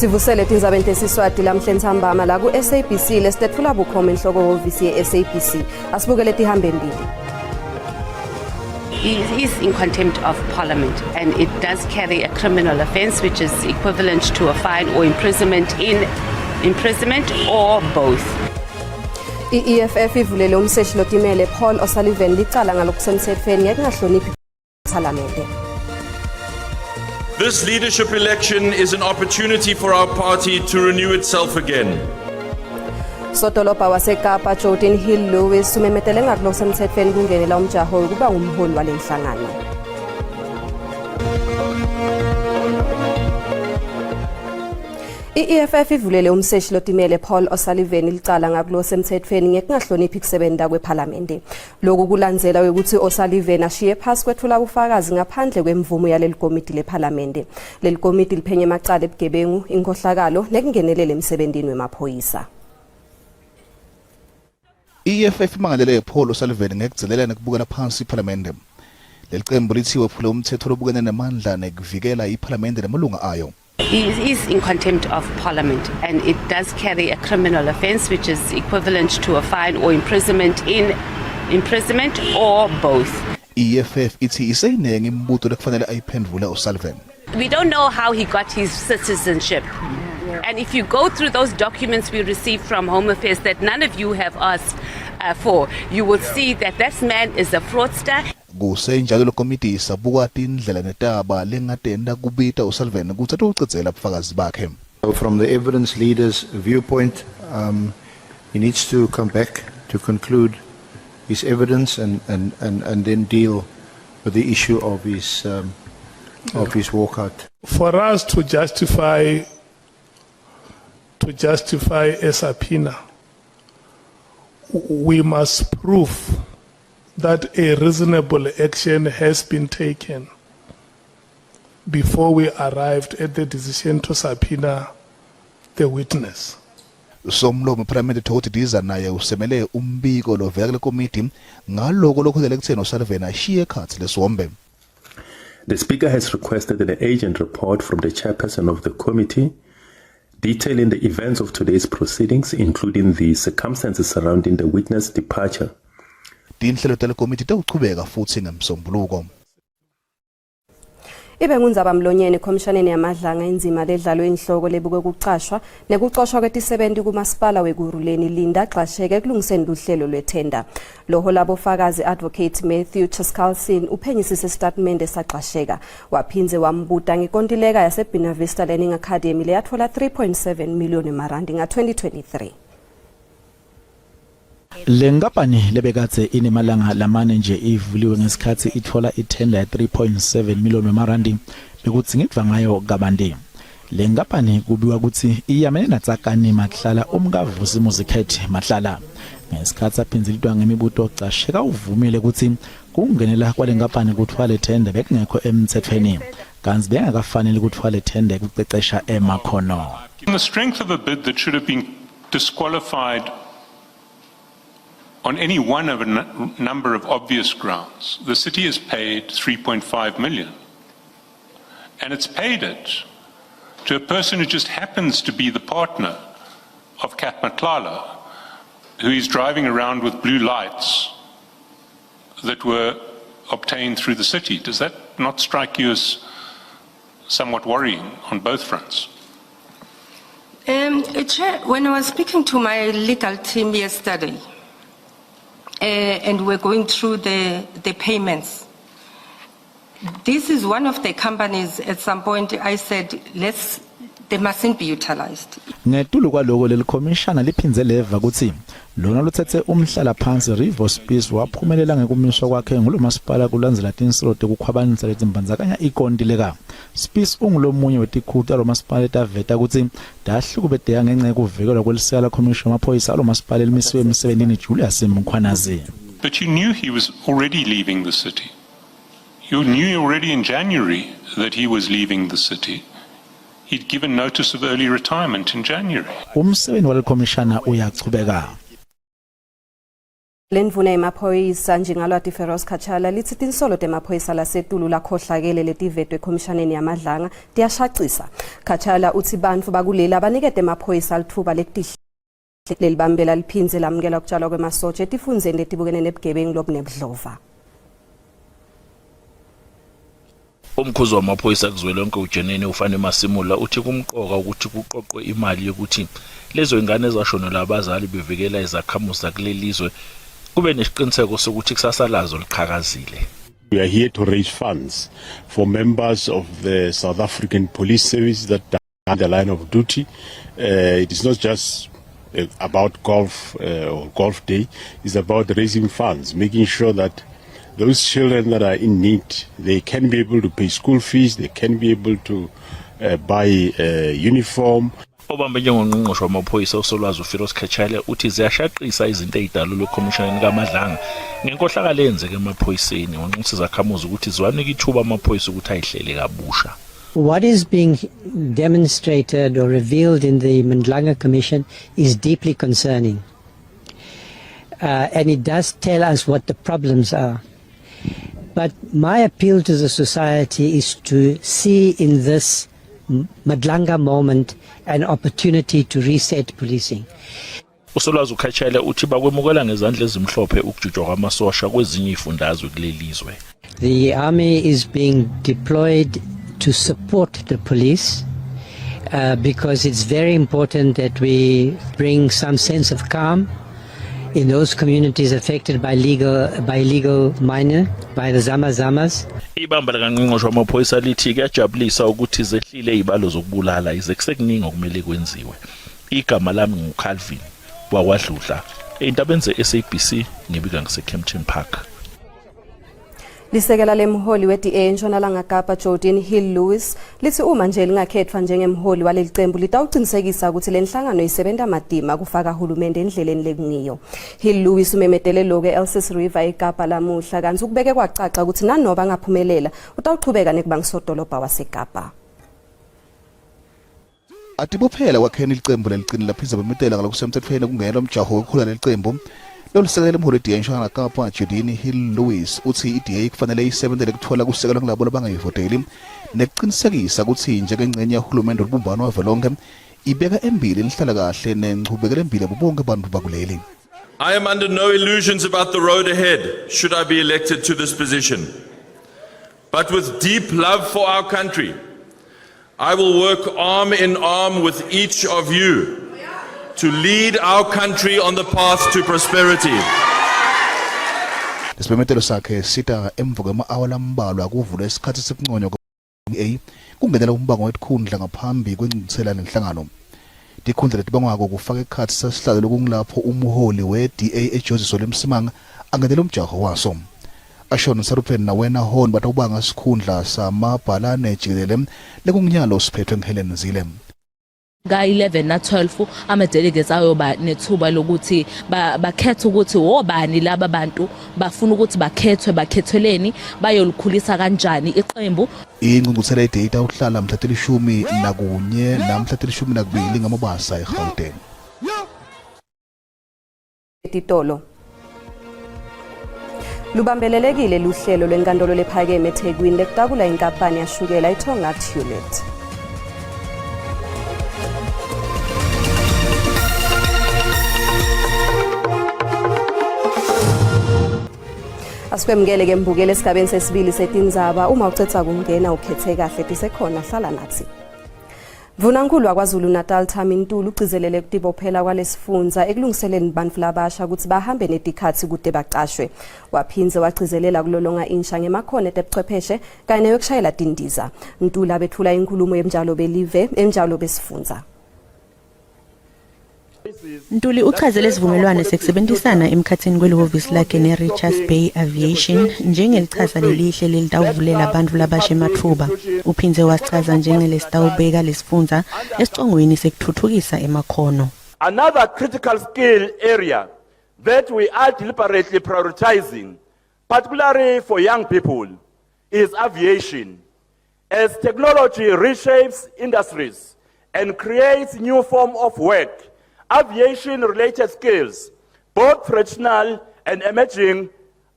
Sivusele tindzabeni tesiswati lamhle ntsambama la ku-SABC lesitethula bukhoma inhloko yehhovisi ye-SABC. Asibukele tihambe mbili. He is in contempt of Parliament, and it does carry a criminal offence which is equivalent to a fine or imprisonment or both. I-EFF ivulele umseshi lotimele Paul O'Sullivan licala ngalokusemthethweni ngekungahloniphi iPhalamende. This leadership election is an opportunity for our party to renew itself again. Sodolopha waseKapa Jordan Hill Lewis umemetele ngakulokusemthethweni kungenela umjaho ukuba ngumholi walenhlangano. I-EFF ivulele umseshi lotimele Paul O'Sullivan licala ngakulokusemthethweni ngekungahloniphi ukusebenza kwePhalamende. Lokhu kulandzela ukuthi O'Sullivan ashiye phasi kwethula ubufakazi ngaphandle kwemvumo yaleli komiti lePhalamende. Leli komiti liphenye amacala ebugebengu, inkohlakalo nekungenelela emsebenzini wemaphoyisa. I-EFF imangalele Paul O'Sullivan ngekugcizelela nekubukela phansi iPhalamende. Leli qembu lithi wephule umthetho lobukene namandla nekuvikela iPhalamende namalunga ayo. He is in contempt of Parliament, and it does carry a criminal offence which is equivalent to a fine or imprisonment or both. I-EFF ithi iseyinenge imibuto lekufanele ayiphendule O'Sullivan. We don't know how he got his citizenship. And if you go through those documents we received from Home Affairs that none of you have asked for, you will see that this man is a fraudster. Kusenjalo lo committee sabuka tindlela netaba lengatenda kubita O'Sullivan ukuthi atogcizela ubufakazi bakhe. From the evidence leader's viewpoint, he needs to come back to conclude his evidence and then deal with the issue of his walkout. For us to justify a subpoena, we must prove that a reasonable action has been taken before we arrived at the decision to subpoena the witness. Somlomo Parliament thothi diza naye usemele umbiko lovela kule committee ngaloko lokho ekutheni O'Sullivan ashiye khathi lesombe. The Speaker has requested an agent report from the chairperson of the committee detailing the events of today's proceedings, including the circumstances surrounding the witness' departure. Tinhlelo telekomiti tawuchubeka futhi ngemsombuluko. Ibe ngundzaba mlonyeni ekhomishoneni yamadlanga enzima ledlalo enhloko lebukwe kucashwa nekuxoshwa kwetisebenzi kumasipala weGuruleni Linda Xasheke kulungiseni uhlelo lwethenda. Loho labofakazi Advocate Matthew Chaskalsin uphenyisise statement esaqasheka waphinze wambuta ngekontileka yase Binavista Learning Academy leyathola 3.7 million emarandi nga-2023. Lenkampani lebekathe inemalanga lamane nje ivuliwe ngesikhathi ithola ithenda ya 3.7 million emarandi bekuthi ngidva ngayo kabandi. Lenkampani kubiwa ukuthi iyamene natsakani mahlala umkavusi Muzikhethi mahlala ngesikhathi aphinzilitwa ngemibuto ocasheka uvumile ukuthi kungenela kwalenkampani kuthwala ithenda bekungekho emthethweni kanti bengakafanele kuthwala ithenda kucecesha emakhono. The strength of a bid that should have been disqualified on any one of a number of obvious grounds. The city has paid 3.5 million, and it's paid it to a person who just happens to be the partner of Kat Matlala, who is driving around with blue lights that were obtained through the city. Does that not strike you as somewhat worrying on both fronts? Chair, when I was speaking to my legal team yesterday, and we're going through the payments. This is one of the companies. At some point, I said, they mustn't be utilized. Ngetulu kwaloko leli commissioner liphinze leva ukuthi lona luthethe umhlala phansi Rivo Spies waphumelela ngekumiswa kwakhe ngulomasipala kulandzela tinsolo tekukhwabanisa letimbandzakanya ikontileka. Spies ungulomunye wetikhuta lomasipala etaveta ukuthi dahlukubedeka ngenxa yekuvikelwa kweliseka commission amaphoyisa alomasipala elimisiwe emsebenzini Julius Mkhwanazi. But you knew he was already leaving the city. You knew already in January that he was leaving the city. He'd given notice of early retirement in January. Umsebenzi wale commissioner uyachubeka. Lendvuna emaphoyisa njengalwati Feroz Kachala lithi tinsolo temaphoyisa lasetulu lakhohlakele letivetwe ekhomishoneni yamadlanga tiyashaqisa. Kachala uthi bantfu bakuleli abanikete emaphoyisa litfuba lekutihle lelibambela liphindze lamukela ukutshalwa kwemasotsha etifundzeni letibukene nebugebengu lobunebudlova. Umkhuzi wamaphoyisa kuzwelonke uJenene ufane Masimula uthi kumqoka ukuthi kuqoqwe imali yokuthi lezo ingane ezashonela abazali bevikela izakhamuzi zakulelizwe kube nesiqiniseko sokuthi kusasa lazo liqhakazile. We are here to raise funds for members of the South African Police Service that are the line of duty. It is not just about golf or golf day. It's about raising funds, making sure that those children that are in need, they can be able to pay school fees, they can be able to buy uniform. Obambe njengongqongqoshe wamaphoyisa uSolwazi Feroz Kachala uthi ziyashaqisa izinto ezidalulwe ekhomishoneni kaMadlanga ngenkohlakalo eyenzeke emaphoyiseni wanxusa izakhamuzi ukuthi ziwanike ithuba amaphoyisa ukuthi ayihlele kabusha. What is being demonstrated or revealed in the Madlanga Commission is deeply concerning. And it does tell us what the problems are. But my appeal to the society is to see in this Madlanga moment an opportunity to reset policing. uSolwazi Kachala uthi bakwemukela ngezandla ezimhlophe ukujujwa kwamasosha kwezinye izifundazwe kulelizwe. The army is being deployed to support the police because it's very important that we bring some sense of calm in those communities affected by illegal mining, by the Zamazamas. Ibamba likaNgqongqoshe wamaphoyisa lithi kuyajabulisa ukuthi zehlile izibalo zokubulala ize kusekuningi okumele kwenziwe. Igama lami nguCalvin wakwaDludla. Indaba enze SABC ngibika ngise-Kempton Park. Lisekela lemholi we-DA eNtshonalanga Kapa Jordan Hill Lewis lithi uma nje lingakhethwa njengemholi waleli qembu litawuqinisekisa ukuthi lenhlangano isebenta madima kufaka uhulumende endleleni lekuniyo. Hill Lewis umemetele lokho eElsis River eKapa lamuhla kanti ukubeke kwacaca ukuthi nanoba ngaphumelela utawuqhubeka nekubangisodolobha waseKapa. Atibophela kwakheni iqembu leliqini laphiza bemetela ngalokusemthethweni kungena umjaho wokukhula leliqembu. Lolusekela lemholi we-DA eNtshonalanga Kapa Jordan Hill Lewis uthi i-DA kufanele isebenzele kuthola kusekela kulabo labangayivoteli nekuqinisekisa ukuthi njengengcenye yahulumende olubumbano wavelonke ibeka embili inhlalakahle nenqubekela embili bonke abantu bakuleli. I am under no illusions about the road ahead should I be elected to this position. But with deep love for our country, I will work arm in arm with each of you to lead our country on the path to prosperity. Lesimemetelo sakhe sita emva kwama-awa lambalwa kuvula isikhathi sokunqonywa kwe-DA kungenela umbango wetikhundla ngaphambi kwengqingisela nenhlangano. Tikhundla letibangwako kufaka ekhathi sasihlalo lokungilapho umholi we-DA eJoseph Msimanga angenela umjaho waso. Ashon Sarupeni na wena hon batawubanga sikhundla samabhalane jikelele lekunginyalo siphethwe nguHelen Zille. Ka-11 na-12 ama-delegates ayoba nethuba lokuthi bakhethe ukuthi obani laba bantu bafuna ukuthi bakhetheleni bayolikhulisa kanjani iqembu. Ingqungquthela ye-DA itawuhlala mhla til-11 namhla til-12 ngamabasa eGauteng. Titolo lubambelelekile luhlelo lwenkantolo lephakeme eThekwini lekutakula inkampani yashukela iTongaat Unit. Asikwemukele ke mbukele esigabeni sesibili setindzaba uma ucetha kungena ukhethe kahle tisekhona hlala nathi. Vunankulu waKwaZulu Natal Thami Ntuli ugcizelele kutibophela kwalesifundza ekulungiseleni bantfu labasha ukuthi bahambe netikhathi kude baqashwe. Waphinze wagcizelela kulolonga insha ngemakhono etebuchwepheshe kanye neyokushayela tindiza. Ntuli abethula inkulumo yemjalo belive emjalo besifundza. Ntuli uchazele isivumelwano sekusebenzisana emkhathini kwelihhovisi lakhe neRichards Bay Aviation njengelichaza lelihle lelitawuvulela abantu labasha emathuba. Uphinze wachaza njengelesitawubeka lesifundza esicongweni sekuthuthukisa emakhono. Another critical skill area that we are deliberately prioritizing, particularly for young people, is aviation. As technology reshapes industries and creates new form of work, aviation-related skills, both traditional and emerging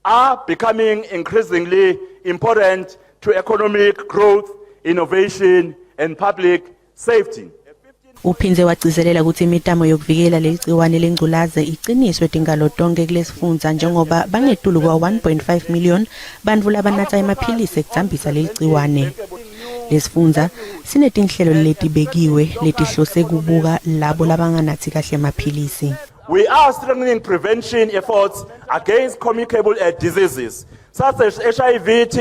are becoming increasingly important to economic growth, innovation, and public safety. Uphinze wagcizelela ukuthi imitamo yokuvikela leligciwane lengculaza iqiniswe tingalo tonke kulesifundza njengoba bangetulu kwa 1.5 million bantfu labanatha emaphilisi ekudzambisa leligciwane. Lesifundza sinetinhlelo letibekiwe letihlose kubuka labo labanganathi kahle emaphilisi. We are strengthening prevention efforts against communicable diseases such as HIV,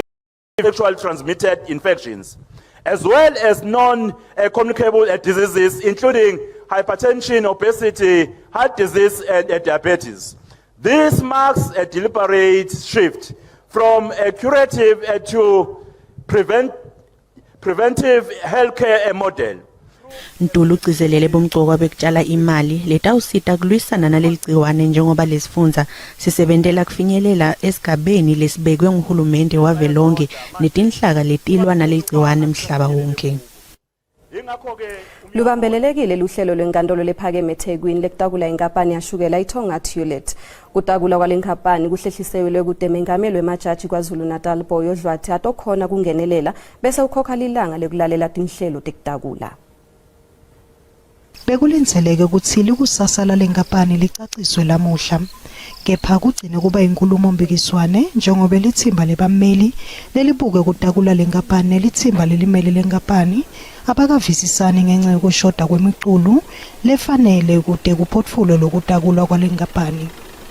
sexually transmitted infections, as well as non-communicable diseases including hypertension, obesity, heart disease, and diabetes. This marks a deliberate shift from a curative to preventive healthcare model. Ntulu ugcizelele bomgcokwa bekutshala imali letawusita kulwisana naleligciwane njengoba lesifundza sisebentela kufinyelela esigabeni lesibekwe nguhulumende wavelonke netinhlaka letilwa naleligciwane emhlaba wonke. Lubambelelekile luhlelo lwenkantolo lephakeme eThekwini lekutakula inkampani yashukela iThonga Tulet. Kutakula kwalenkampani kuhlehliselwe ukuthi umengameli wemajaji KwaZulu-Natal Boyo Dlwathi atokhona kungenelela bese ukhokha lilanga lekulalela tinhlelo tekutakula. Bekulindzeleke ukuthi likusasa lenkampani licaciswe lamuhla, kepha kugcine kuba inkulumo mpikiswane njengoba lithimba lebammeli lelibuke kutakula lenkampani lithimba lelimele lenkampani abakavisisani ngenxa yokushoda kwemiqulu lefanele kude kuphotfulo lokutakulwa kwalenkampani.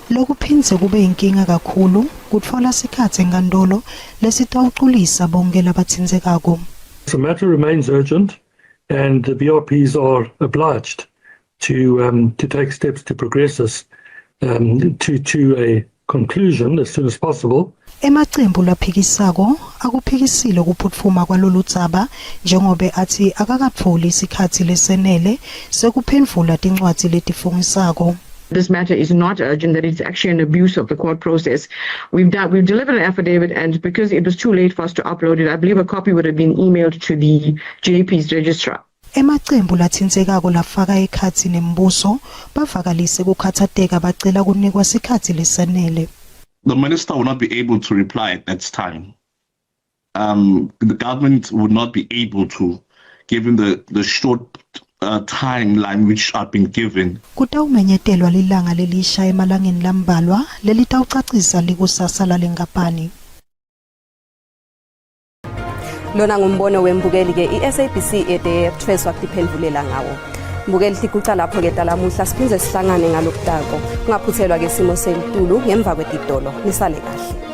Lokuphindze kube inkinga kakhulu kutfola sikhatsi enkantolo lesitawuculisa bonke labatsindzekako. The matter remains urgent. And the BRPs are obliged to take steps to progress us to a conclusion as soon as possible. Emacembu laphikisako akuphikisile ukuphutfuma kwalolu dzaba njengobe athi akakatfoli isikhatsi lesenele sekuphendvula tincwadzi letifungisako. This matter is not urgent, that it's actually an abuse of the court process. We've delivered an affidavit, and because it was too late for us to upload it, I believe a copy would have been emailed to the JP's registrar. Emacembu lathindzekako lafaka ekhatsi nembuso bavakalise kukhathateka bacela kunikwa sikhatsi lesenele. The minister will not be able to reply at that time. The government would not be able to, given the short timeline which have been given. Kutawumenyetelwa lilanga lelisha emalangeni lambalwa lelitawucacisa likusasa lalenkampani. Lona ngumbono wembukeli ke iSABC ethweswa kuphendvulela ngawo. Mbukeli sikuca lapho ke talamuhla siphindze sihlangane ngalokutako. Ungaphuthelwa ke simo sentulu ngemva kwetitolo. Nisale kahle.